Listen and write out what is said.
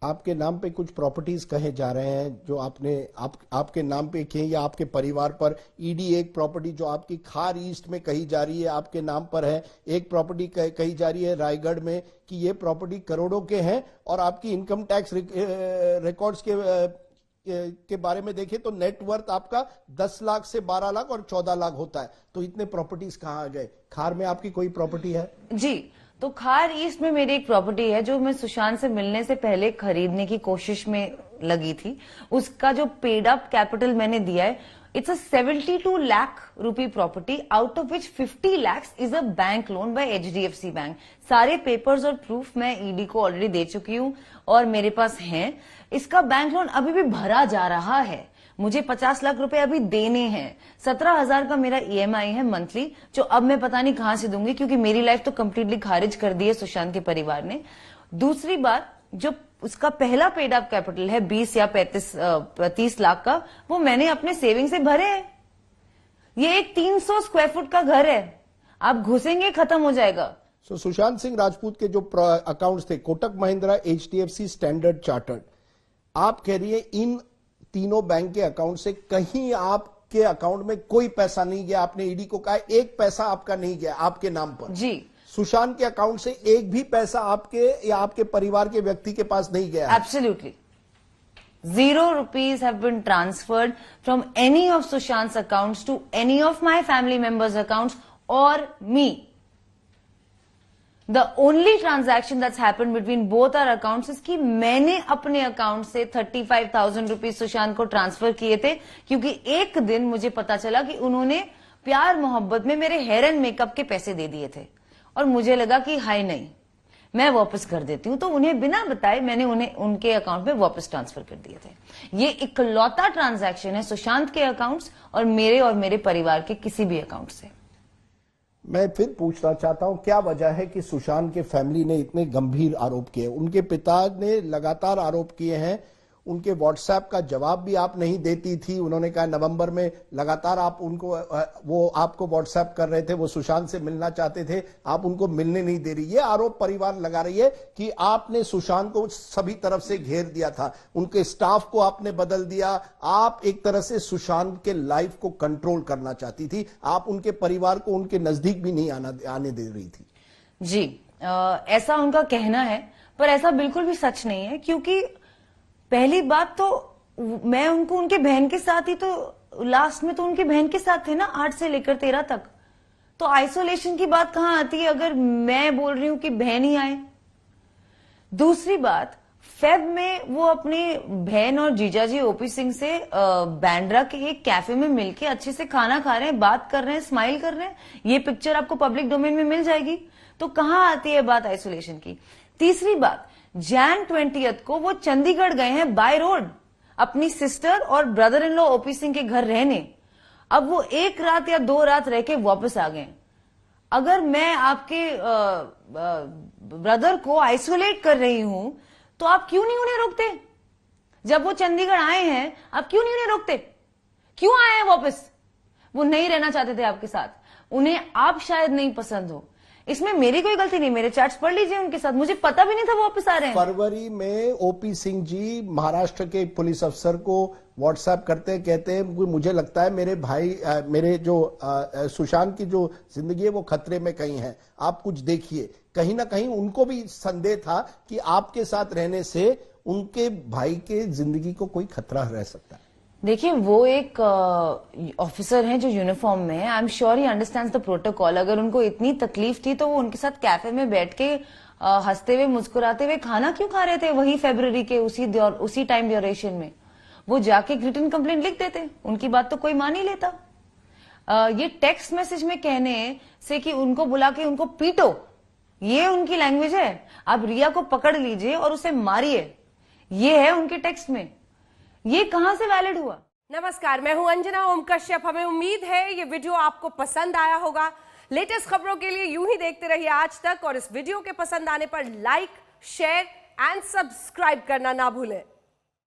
आपके नाम पे कुछ प्रॉपर्टीज कहे जा रहे हैं जो आपके नाम पे किए या आपके परिवार पर। ईडी एक प्रॉपर्टी जो आपकी खार ईस्ट में कही जा रही है आपके नाम पर है, एक प्रॉपर्टी कही जा रही है रायगढ़ में कि ये प्रॉपर्टी करोड़ों के हैं, और आपकी इनकम टैक्स रिकॉर्ड्स के बारे में देखें तो नेटवर्थ आपका 10 लाख से 12 लाख और 14 लाख होता है। तो इतने प्रॉपर्टीज कहाँ आ गए? खार में आपकी कोई प्रॉपर्टी है? जी, तो खार ईस्ट में मेरी एक प्रॉपर्टी है जो मैं सुशांत से मिलने से पहले खरीदने की कोशिश में लगी थी। उसका जो पेड अप कैपिटल मैंने दिया है, it's a 72 lakh rupee property, out of which 50 lakhs is a bank loan by HDFC bank. सारे पेपर्स और प्रूफ मैं ईडी को ऑलरेडी दे चुकी हूँ और मेरे पास हैं। इसका बैंक लोन अभी भी भरा जा रहा है। मुझे 50 लाख रुपए अभी देने हैं। 17,000 का मेरा EMI है मंथली, जो अब मैं पता नहीं कहां से दूंगी, क्योंकि मेरी लाइफ तो कंप्लीटली खारिज कर दी है सुशांत के परिवार ने। दूसरी बात, जो उसका पहला पेड अप कैपिटल है 20 या 30 लाख का, वो मैंने अपने सेविंग से भरे हैं। ये एक 300 स्क्वायर फुट का घर है, आप घुसेंगे खत्म हो जाएगा। सुशांत सिंह राजपूत के जो अकाउंट्स थे, Kotak Mahindra, HDFC, standard chartered, आप कह रही है इन तीनों बैंक के अकाउंट से कहीं आपके अकाउंट में कोई पैसा नहीं गया। आपने ईडी को कहा एक पैसा आपका नहीं गया आपके नाम पर। जी, सुशांत के अकाउंट से एक भी पैसा आपके या आपके परिवार के व्यक्ति के पास नहीं गया? Absolutely 0 rupees have been transferred from any of Sushant's accounts to any of my family members' accounts or me. The only transaction that's happened between both our accounts is कि मैंने अपने अकाउंट से 35,000 रुपीज सुशांत को transfer किए थे, क्योंकि एक दिन मुझे पता चला कि उन्होंने प्यार मोहब्बत में मेरे हेयर एंड मेकअप के पैसे दे दिए थे, और मुझे लगा कि हाय नहीं, मैं वापस कर देती हूं। तो उन्हें बिना बताए मैंने उन्हें उनके अकाउंट में वापस ट्रांसफर कर दिए थे। ये इकलौता ट्रांजैक्शन है सुशांत के अकाउंट्स और मेरे परिवार के किसी भी अकाउंट से। मैं फिर पूछना चाहता हूं, क्या वजह है कि सुशांत के फैमिली ने इतने गंभीर आरोप किए? उनके पिता ने लगातार आरोप किए हैं। उनके व्हाट्सएप का जवाब भी आप नहीं देती थी। उन्होंने कहा नवंबर में लगातार आप वो आपको व्हाट्सएप कर रहे थे, वो सुशांत से मिलना चाहते थे, आप उनको मिलने नहीं दे रही। ये आरोप परिवार लगा रही है कि आपने सुशांत को सभी तरफ से घेर दिया था, उनके स्टाफ को आपने बदल दिया। आप एक तरह से सुशांत के लाइफ को कंट्रोल करना चाहती थी। आप उनके परिवार को उनके नजदीक भी नहीं आने दे रही थी। जी, ऐसा उनका कहना है, पर ऐसा बिल्कुल भी सच नहीं है। क्योंकि पहली बात तो मैं उनके बहन के साथ ही तो लास्ट में तो उनकी बहन के साथ थे ना, 8 से लेकर 13 तक। तो आइसोलेशन की बात कहां आती है अगर मैं बोल रही हूं कि बहन ही आए। दूसरी बात, फेब में वो अपनी बहन और जीजाजी OP सिंह से बैंड्रा के एक कैफे में मिलके अच्छे से खाना खा रहे हैं, बात कर रहे हैं, स्माइल कर रहे हैं। ये पिक्चर आपको पब्लिक डोमेन में मिल जाएगी। तो कहां आती है बात आइसोलेशन की? तीसरी बात, Jan 20th को वो चंडीगढ़ गए हैं बाय रोड अपनी सिस्टर और brother in law OP Singh के घर रहने। अब वो 1 रात या 2 रात रह के वापस आ गए। अगर मैं आपके ब्रदर को आइसोलेट कर रही हूं तो आप क्यों नहीं उन्हें रोकते? जब वो चंडीगढ़ आए हैं आप क्यों नहीं उन्हें रोकते? क्यों आए हैं वापस? वो नहीं रहना चाहते थे आपके साथ, उन्हें आप शायद नहीं पसंद हो। इसमें मेरी कोई गलती नहीं, मेरे चैट्स पढ़ लीजिए उनके साथ, मुझे पता भी नहीं था वो वापस आ रहे हैं। फरवरी में OP सिंह जी महाराष्ट्र के पुलिस अफसर को व्हाट्सएप करते कहते हैं मुझे लगता है मेरे भाई मेरे जो सुशांत की जो जिंदगी है वो खतरे में कहीं है, आप कुछ देखिए। कहीं ना कहीं उनको भी संदेह था कि आपके साथ रहने से उनके भाई के जिंदगी को कोई खतरा रह सकता है। देखिए, वो एक ऑफिसर हैं जो यूनिफॉर्म में है। I am sure he understands the protocol. अगर उनको इतनी तकलीफ थी तो वो उनके साथ कैफे में बैठ के हंसते हुए मुस्कुराते हुए खाना क्यों खा रहे थे वही फरवरी के उसी टाइम ड्यूरेशन में? वो जाके रिटन कंप्लेंट लिख देते, उनकी बात तो कोई मान ही लेता। ये टेक्स्ट मैसेज में कहने से कि उनको बुला के उनको पीटो, ये उनकी लैंग्वेज है। आप रिया को पकड़ लीजिए और उसे मारिए, ये है उनके टेक्स्ट में। ये कहां से वैलिड हुआ? नमस्कार, मैं हूं अंजना ओम कश्यप। हमें उम्मीद है ये वीडियो आपको पसंद आया होगा। लेटेस्ट खबरों के लिए यूं ही देखते रहिए आज तक, और इस वीडियो के पसंद आने पर लाइक, शेयर एंड सब्सक्राइब करना ना भूलें।